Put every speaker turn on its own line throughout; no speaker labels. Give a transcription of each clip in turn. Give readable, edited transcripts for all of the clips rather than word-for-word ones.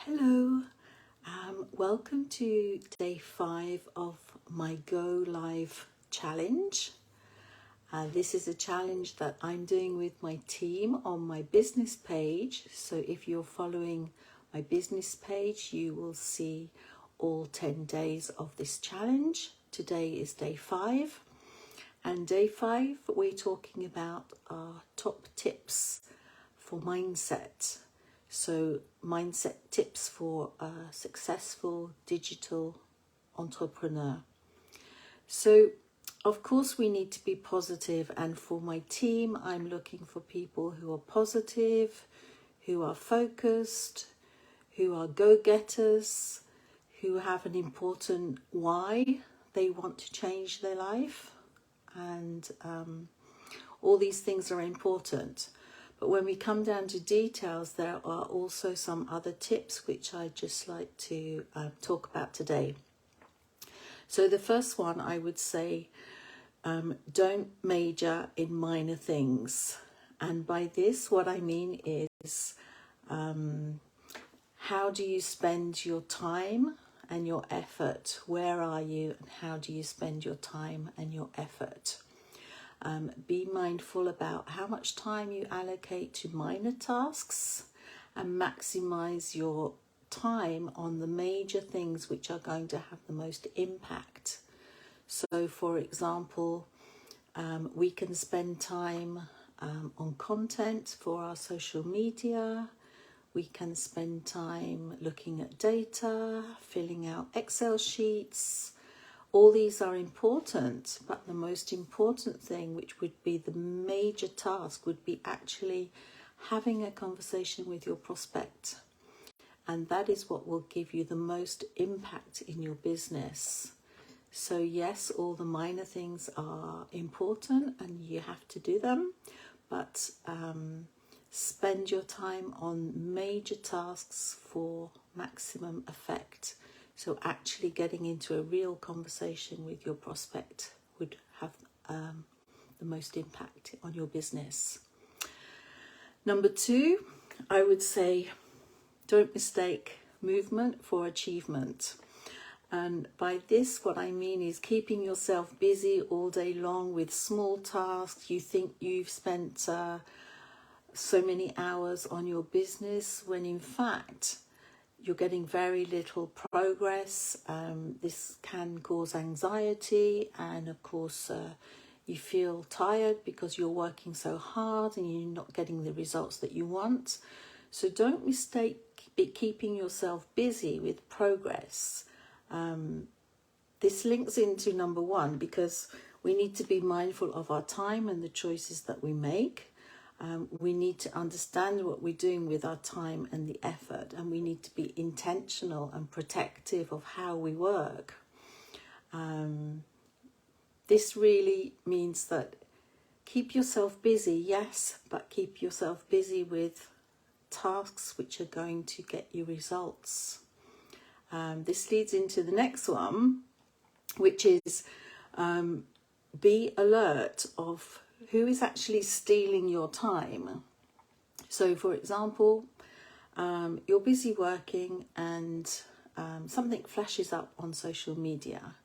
Hello, welcome to day 5 of my Go Live challenge. This is a challenge that I'm doing with my team on my business page. So if you're following my business page, you will see all 10 days of this challenge. Today is day 5. And day 5, we're talking about our top tips for mindset. So mindset tips for a successful digital entrepreneur. So of course we need to be positive, and for my team I'm looking for people who are positive, who are focused, who are go-getters, who have an important why they want to change their life, and all these things are important. But when we come down to details, there are also some other tips which I'd just like to talk about today. So the first one, I would say, don't major in minor things. And by this, what I mean is, how do you spend your time and your effort? Where are you and how do you spend your time and your effort? Be mindful about how much time you allocate to minor tasks and maximize your time on the major things which are going to have the most impact. So for example, we can spend time on content for our social media. We can spend time looking at data, filling out Excel sheets. All these are important, but the most important thing, which would be the major task, would be actually having a conversation with your prospect. And that is what will give you the most impact in your business. So yes, all the minor things are important and you have to do them, but spend your time on major tasks for maximum effect. So actually getting into a real conversation with your prospect would have the most impact on your business. Number 2, I would say, don't mistake movement for achievement. And by this, what I mean is keeping yourself busy all day long with small tasks. You think you've spent so many hours on your business when in fact you're getting very little progress. This can cause anxiety, and of course you feel tired because you're working so hard and you're not getting the results that you want. So don't mistake keeping yourself busy with progress. This links into number 1, because we need to be mindful of our time and the choices that we make. We need to understand what we're doing with our time and the effort, and we need to be intentional and protective of how we work. This really means that keep yourself busy, yes, but keep yourself busy with tasks which are going to get you results. This leads into the next one, which is be alert of who is actually stealing your time. So for example, you're busy working and something flashes up on social media.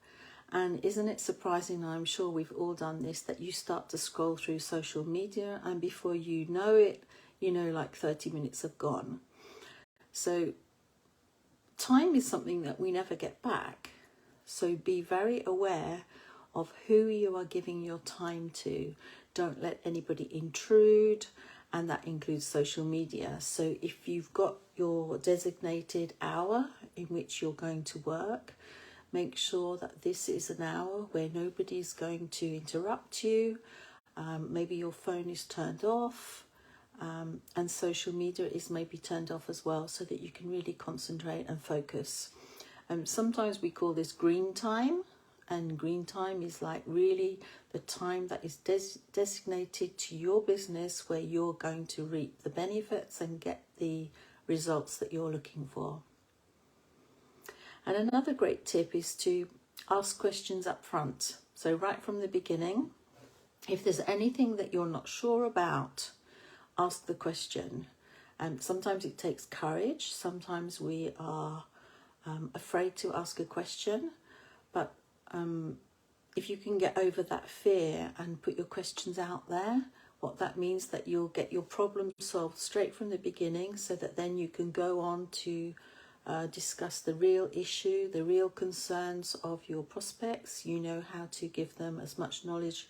And isn't it surprising, I'm sure we've all done this, that you start to scroll through social media and before you know it, like 30 minutes have gone. So time is something that we never get back. So be very aware of who you are giving your time to. Don't let anybody intrude, and that includes social media. So if you've got your designated hour in which you're going to work, make sure that this is an hour where nobody's going to interrupt you. Maybe your phone is turned off, and social media is maybe turned off as well, so that you can really concentrate and focus. Sometimes we call this green time. And green time is like really the time that is designated to your business, where you're going to reap the benefits and get the results that you're looking for. And another great tip is to ask questions up front. So right from the beginning, if there's anything that you're not sure about, ask the question. Sometimes it takes courage. Sometimes we are afraid to ask a question. But if you can get over that fear and put your questions out there, what that means that you'll get your problem solved straight from the beginning, so that then you can go on to discuss the real issue, the real concerns of your prospects. You know how to give them as much knowledge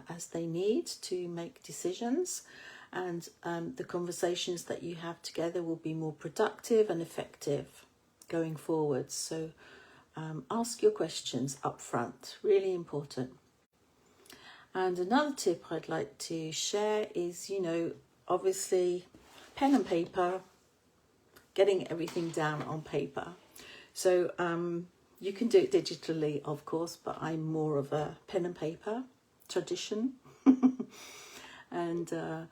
as they need to make decisions, and the conversations that you have together will be more productive and effective going forward. So ask your questions up front, really important. And another tip I'd like to share is, obviously pen and paper, getting everything down on paper. So you can do it digitally, of course, but I'm more of a pen and paper tradition. And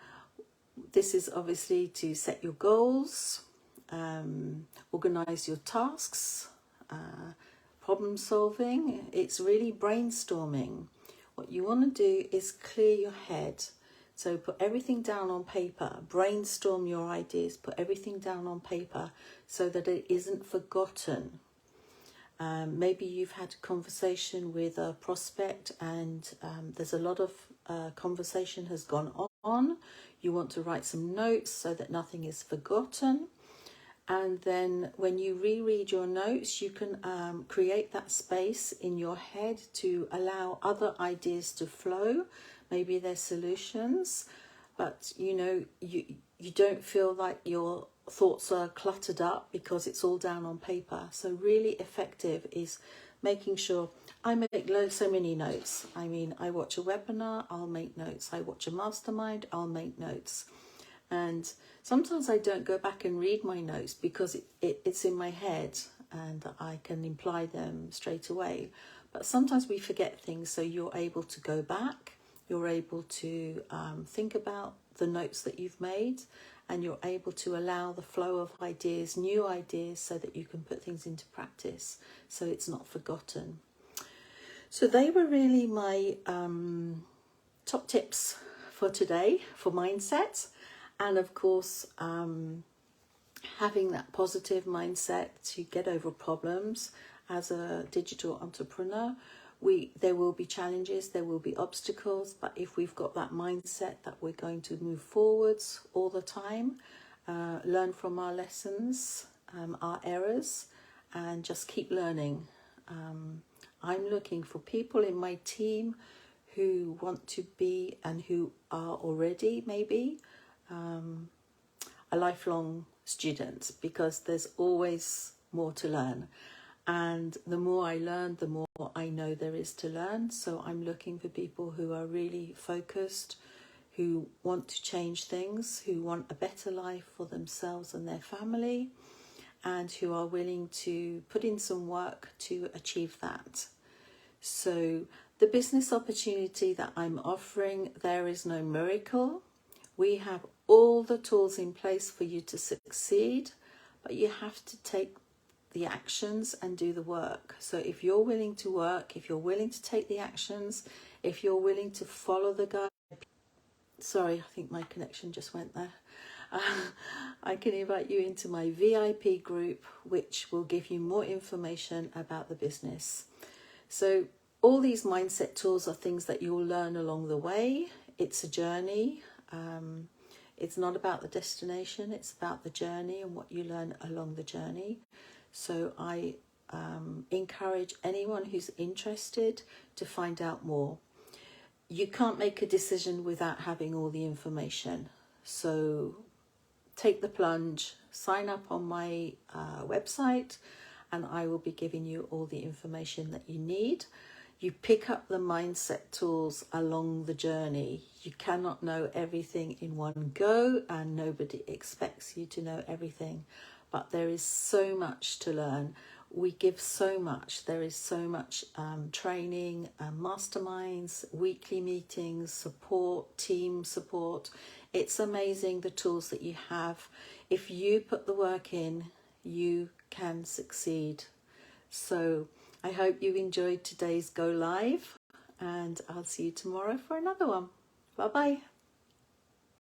this is obviously to set your goals, organize your tasks, problem solving. It's really brainstorming. What you want to do is clear your head. So put everything down on paper, brainstorm your ideas, put everything down on paper so that it isn't forgotten. Maybe you've had a conversation with a prospect and there's a lot of conversation has gone on. You want to write some notes so that nothing is forgotten. And then when you reread your notes, you can create that space in your head to allow other ideas to flow. Maybe they're solutions, but you don't feel like your thoughts are cluttered up because it's all down on paper. So really effective is making sure. I make so many notes. I mean, I watch a webinar, I'll make notes. I watch a mastermind, I'll make notes. And sometimes I don't go back and read my notes because it's in my head and I can imply them straight away. But sometimes we forget things, so you're able to go back, you're able to think about the notes that you've made, and you're able to allow the flow of ideas, new ideas, so that you can put things into practice, so it's not forgotten. So they were really my top tips for today for mindset. And of course, having that positive mindset to get over problems. As a digital entrepreneur, there will be challenges, there will be obstacles, but if we've got that mindset that we're going to move forwards all the time, learn from our lessons, our errors, and just keep learning. I'm looking for people in my team who want to be and who are already maybe a lifelong student, because there's always more to learn, and the more I learn, the more I know there is to learn. So I'm looking for people who are really focused, who want to change things, who want a better life for themselves and their family, and who are willing to put in some work to achieve that. So the business opportunity that I'm offering, there is no miracle. We have all the tools in place for you to succeed, but you have to take the actions and do the work. So if you're willing to work, if you're willing to take the actions, if you're willing to follow the guide, sorry, I think my connection just went there. I can invite you into my VIP group, which will give you more information about the business. So all these mindset tools are things that you'll learn along the way. It's a journey. It's not about the destination, it's about the journey and what you learn along the journey. So I encourage anyone who's interested to find out more. You can't make a decision without having all the information. So take the plunge, sign up on my website, and I will be giving you all the information that you need. You pick up the mindset tools along the journey. You cannot know everything in one go, and nobody expects you to know everything. But there is so much to learn. We give so much. There is so much training, masterminds, weekly meetings, support, team support. It's amazing the tools that you have. If you put the work in, you can succeed. So I hope you enjoyed today's Go Live, and I'll see you tomorrow for another one. Bye-bye.